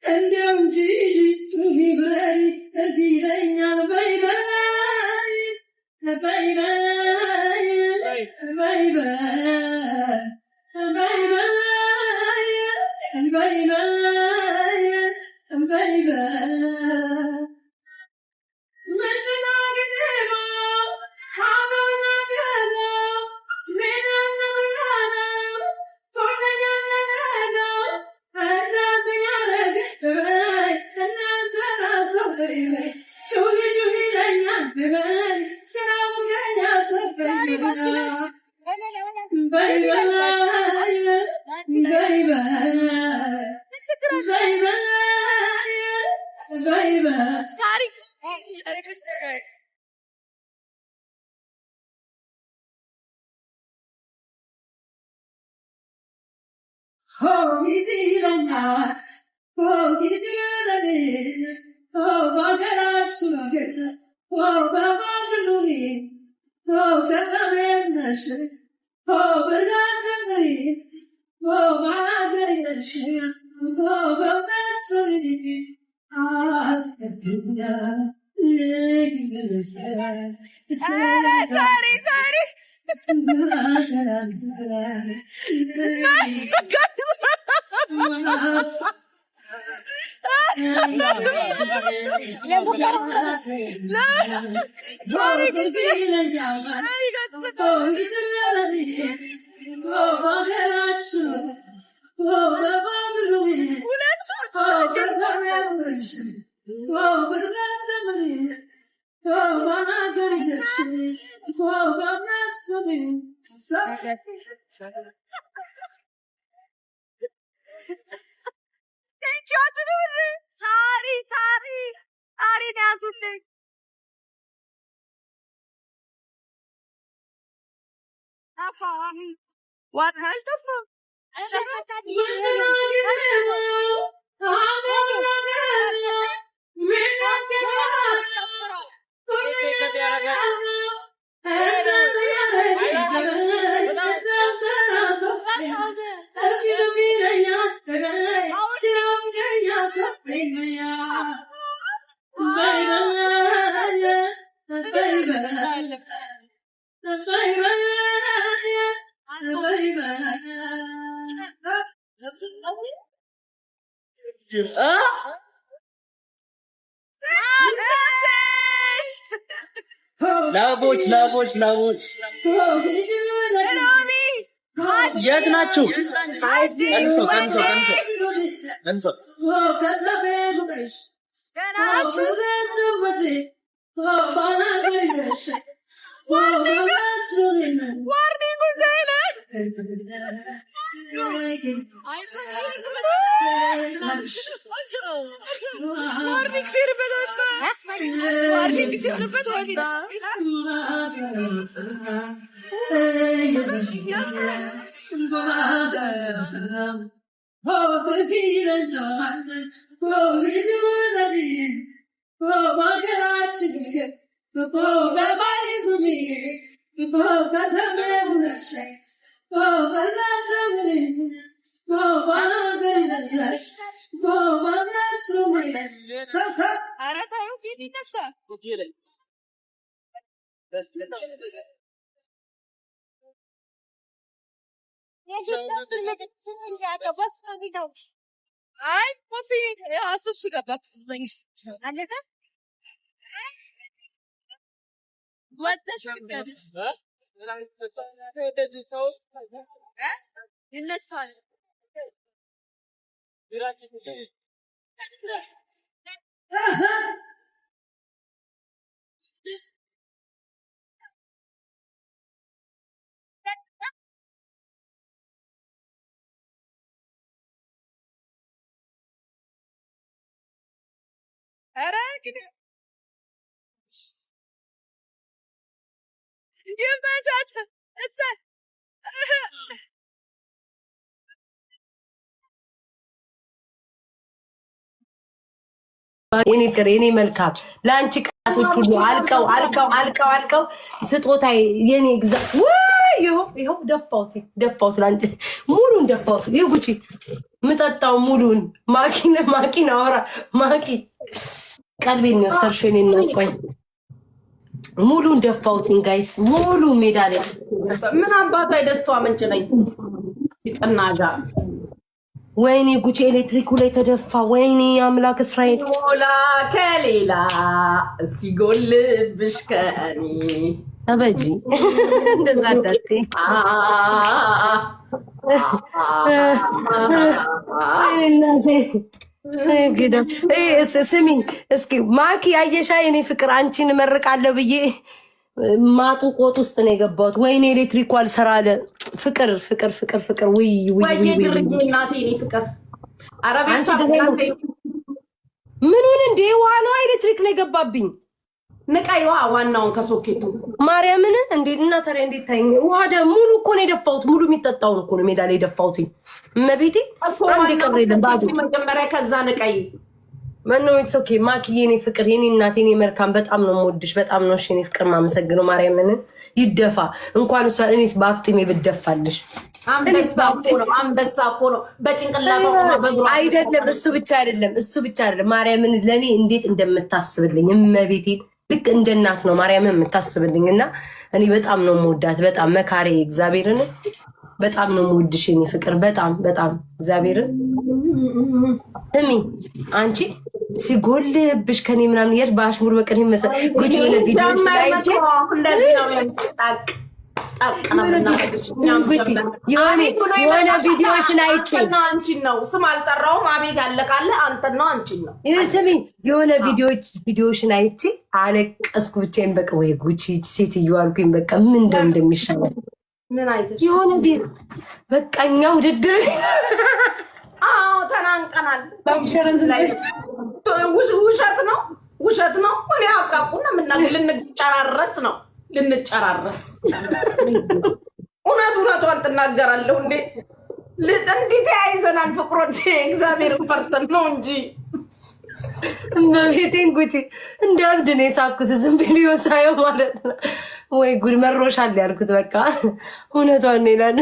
Andam Gigi, tu vivrai, e vivrei al bye bye, bye bye, bye bye, bye bye, bye bye, bye bye. Sorry. Oh, Gidilanya, oh, Gidilani, oh, Bagarachuna, oh, Babanduri, oh, Garamenash, oh, Baratari, oh, Magarish, oh, Babasuri, ah, Katina, sorry. Sorry, Nazule. What hell the fuck? ላቦች የት ናችሁ? ቀንሶ Ay, coffee. Also sugar, but what the sugar? In the sun. You የኔ ፍቅር የኔ መልካም ለአንቺ ቃቶች ሁሉ አልቀው ስጦታዬ የኔ ግዛት ይኸው ደፋሁት ለአንቺ ሙሉን ደፋሁት። ይህ ጉቺ ምጠጣው ሙሉን ማኪን አወራ ማቂ ቀልቤን የወሰድሽው የኔ እናት። ቆይ ሙሉን ደፋሁትን ጋይስ ሙሉ ሜዳ ላይ ምን አባታይ ደስቷ ምንጭ ነኝ ይጥናጋ ወይኔ ጉቺ ኤሌክትሪኩ ላይ ተደፋ። ወይኔ አምላክ እስራኤል ሞላ ከሌላ ሲጎልብሽ ከእኔ ተበጂ እንደዛ ዳቴ ስሚ እስኪ ማኪ አየሻ የኔ ፍቅር አንቺን እመርቃለሁ ብዬ ማጡ ቆጥ ውስጥ ነው የገባሁት። ወይኔ ኤሌክትሪኩ አልሰራ አለ። ፍቅር ውይ እናቴ እኔ ፍቅር አረቤታ ምኑን እንዴ ውሃ ነው ኤሌክትሪክ ነው የገባብኝ። ንቃይዋ ዋናውን ከሶኬቱ ማርያምን እንዴ እና ታዲያ እንዴት ታይኝ? ውሃ ሙሉ እኮ ነው የደፋሁት። ሙሉ የሚጠጣውን እኮ ነው ሜዳ ላይ የደፋሁት። መቤቴ አንዴ ቀረ የለም ባዶ መጀመሪያ ከዛ ንቃይ ማነው ኦኬ ማኪ የኔ ፍቅር የኔ እናቴ የኔ መልካም በጣም ነው የምወድሽ። በጣም ነው የኔ ፍቅር ማመሰግነው። ማርያምን ይደፋ እንኳን እሷ እኔስ በአፍጢሜ ብደፋልሽ። አንበሳ እኮ ነው በጭንቅላቷ በእግሯ አይደለም። እሱ ብቻ አይደለም ማርያምን ለእኔ እንዴት እንደምታስብልኝ እመቤቴ ልክ እንደ እናት ነው ማርያምን የምታስብልኝ። እና እኔ በጣም ነው የምወዳት። በጣም መካሬ እግዚአብሔርን በጣም ነው የምወድሽ የኔ ፍቅር በጣም እግዚአብሔርን። ስሚ አንቺ ሲጎልብሽ ከኔ ምናምን የት በአሽሙር በቀን መሰል ጉቺ የሆነ ቪዲዮች ላይ እንደዚህ ነው የሆነ ቪዲዮሽን አይቼ አንቺን ነው ስም አልጠራውም። አቤት ያለቃለ አንተን ነው አንቺን ነው ስሚ የሆነ ቪዲዮሽን አይቼ አለቀስኩ ብቻዬን። በቃ ወይ ጉቺ ሴትዮ አልኩኝ። በቃ ምን እንደሚሻለው ምን አይተሽ የሆነ በቃኛ ውድድር ተናንቀናል። ውሸት ነው። እኔ አቃቁና ምናምን ልንጨራረስ እውነቷን ትናገራለሁ እንዴ? እንዴት ተያይዘናል ፍቅሮቼ? እግዚአብሔር ፈርተን ነው እንጂ እመቤቴን ጉቺ እንደ አብድ ነው የሳኩት። ዝም ቪዲዮ ሳየው ማለት ነው። ወይ ጉድ መሮሻል ያልኩት በቃ እውነቷን ነው ይላል።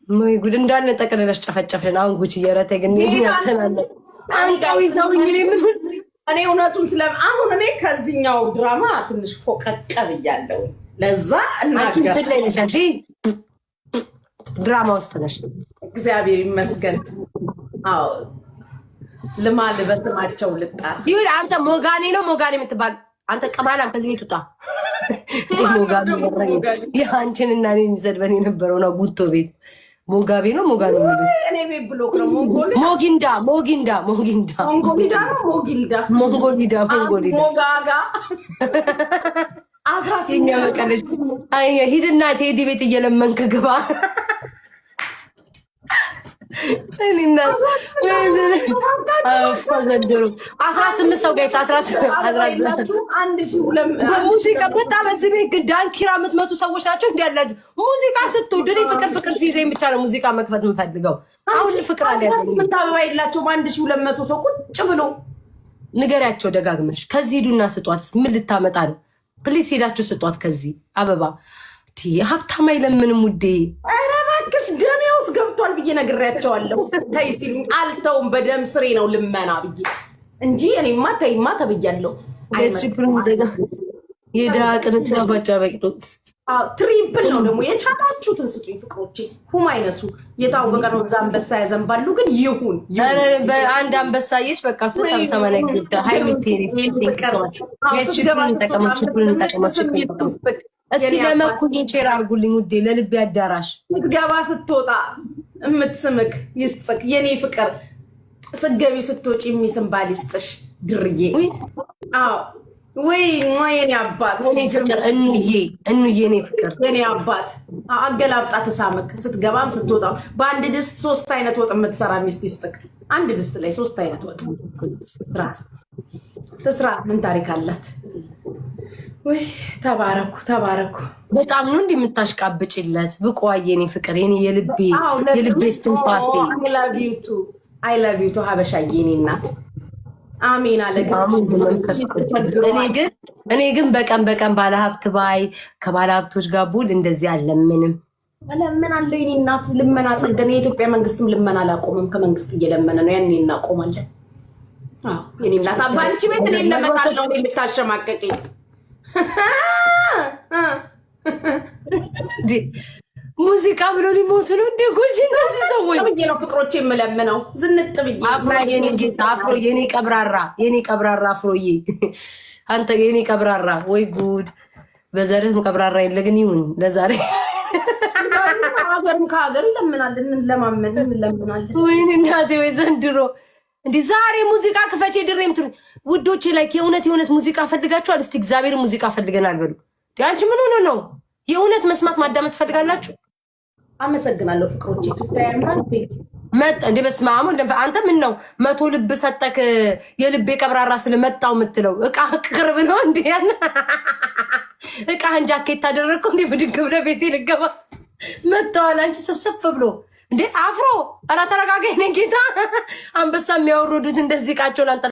ወይ ጉድ እንዳለ ጠቅልለሽ ጨፈጨፍን። አሁን ጉቺ እየረተ ግን ያተናለ አንቃው ይዛውኝ ምን እኔ እውነቱን አሁን እኔ ከዚህኛው ድራማ ትንሽ ፎቀቀ ብያለሁ። ለዛ እናገር ላይ ነሽ ድራማ ውስጥ ነሽ። እግዚአብሔር ይመስገን። አዎ ልማል በስማቸው ልጣር ይሁን። አንተ ሞጋኔ ነው ሞጋኔ የምትባል አንተ ቀማላም ከዚህ ቤት ውጣ። ሞጋኔ የአንቺን እና እኔ የሚሰድበን የነበረው ነው ቡቶ ቤት ሞጋቤ ነው ሞጋኔ የሚሉት እኔ ቤት ብሎክ ነው ሞጊንዳ ሞጋጋ 18 ሂድና ቴዲ ቤት እየለመንክ ግባ። ዘንድሮ 18 ሰው ጋይስ 18 ሙዚቃ በጣም እዚህ ቤት ዳንኪራ የምትመጡ ሰዎች ናቸው እንዲ ያላችሁ ሙዚቃ ስትወዱ። እኔ ፍቅር ሲይዘኝ ብቻ ነው ሙዚቃ መክፈት የምፈልገው። አሁን ፍቅር አለ አበባ የላቸውም። 1200 ሰው ቁጭ ብሎ ንገሪያቸው ደጋግመሽ ከዚህ ሂዱና ስጧት። ምን ልታመጣ ነው? ፕሊስ ሄዳችሁ ስጧት ከዚህ አበባ። ሀብታም አይለምንም ውዴ። ኧረ እባክሽ ደሜ ውስጥ ገብቷል ብዬ ነግሬያቸዋለሁ። ተይ ሲሉኝ አልተውም። በደም ስሬ ነው ልመና ብዬ እንጂ እኔማ ተይማ ተብያለሁ። የድሃ ቅንጣፋጫ በቂጡ ትሪፕል ነው ደግሞ የቻላችሁትን ስጡኝ ፍቅሮቼ። ሁም አይነሱ የታወቀ ነው። እዛ አንበሳ ያዘንባሉ ግን ይሁን በአንድ አንበሳየች በቃ ሰማና ግዳ እስኪ ለመኩኝ ቼር አርጉልኝ ውዴ ለልቤ አዳራሽ ገባ ስትወጣ የምትስምክ ይስጥክ የኔ ፍቅር። ስገቢ ስትወጪ የሚስም ባል ይስጥሽ ድርዬ። አዎ ወይ የኔ አባት እንዬ የኔ ፍቅር የኔ አባት አገላብጣ ተሳመክ ስትገባም ስትወጣም። በአንድ ድስት 3 አይነት ወጥ የምትሰራ ሚስት ይስጥክ። አንድ ድስት ላይ 3 አይነት ወጥ ትስራ። ምን ታሪክ አላት? ወይ ተባረኩ። በጣም ነው እንዲህ የምታሽቃብጭለት ብቋዬ የኔ ፍቅር የኔ የልቤ ስትንፋስ አይ ላቭ ዩ ቱ ሀበሻዬ የኔ እናት አሜን አለ። እኔ ግን በቀን ባለሀብት ባይ ከባለሀብቶች ጋር ቡል እንደዚህ አለምንም ለምን አለ የኔ እናት ልመና ጸገነ። የኢትዮጵያ መንግስትም ልመና አላቆምም። ከመንግስት እየለመነ ነው። ያኔ እናቆማለን። አዎ የኔ እናት ባንቺ ቤት እኔ ለመጣለው ነው የምታሸማቀቀኝ። ሙዚቃ ብሎ ሊሞቱ ነው እንዴ? ጉጂ እነዚህ ሰዎች ነው ፍቅሮቼ የምለምነው ዝንጥ ብዬ አፍሮ የኔ ጌታ አፍሮ የኔ ቀብራራ አፍሮዬ አንተ የኔ ቀብራራ ወይ ጉድ። በዘርህም ቀብራራ የለ ግን ይሁን ለዛሬ ሀገርም ከሀገር እንለምናለን እንለምናለን። ወይኔ እናቴ ወይ ዘንድሮ እንዲህ ዛሬ ሙዚቃ ክፈቼ ድሬም ትሉ ውዶቼ ላይ የእውነት ሙዚቃ ፈልጋችኋል? እስቲ እግዚአብሔር ሙዚቃ ፈልገናል በሉ። አንቺ ምን ሆነ ነው የእውነት መስማት ማዳመጥ ፈልጋላችሁ? አመሰግናለሁ ፍቅሮቼ። ትታያምራል መጣ እንደ በስመ አብ አንተ ምን ነው 100 ልብ ሰጠክ የልቤ ቀብራራ ስለመጣው የምትለው እቃ ቅርብ ነው እንዴ? ያና እቃህን ጃኬት ታደረግኩ እንዴ? ብድግ ብለህ ቤቴ ልገባ መጣዋል። አንቺ ሰፍሰፍ ብሎ እንዴ አፍሮ አላ ተረጋጋ። የኔ ጌታ አንበሳ የሚያወርዱት እንደዚህ እቃቸውን አንተ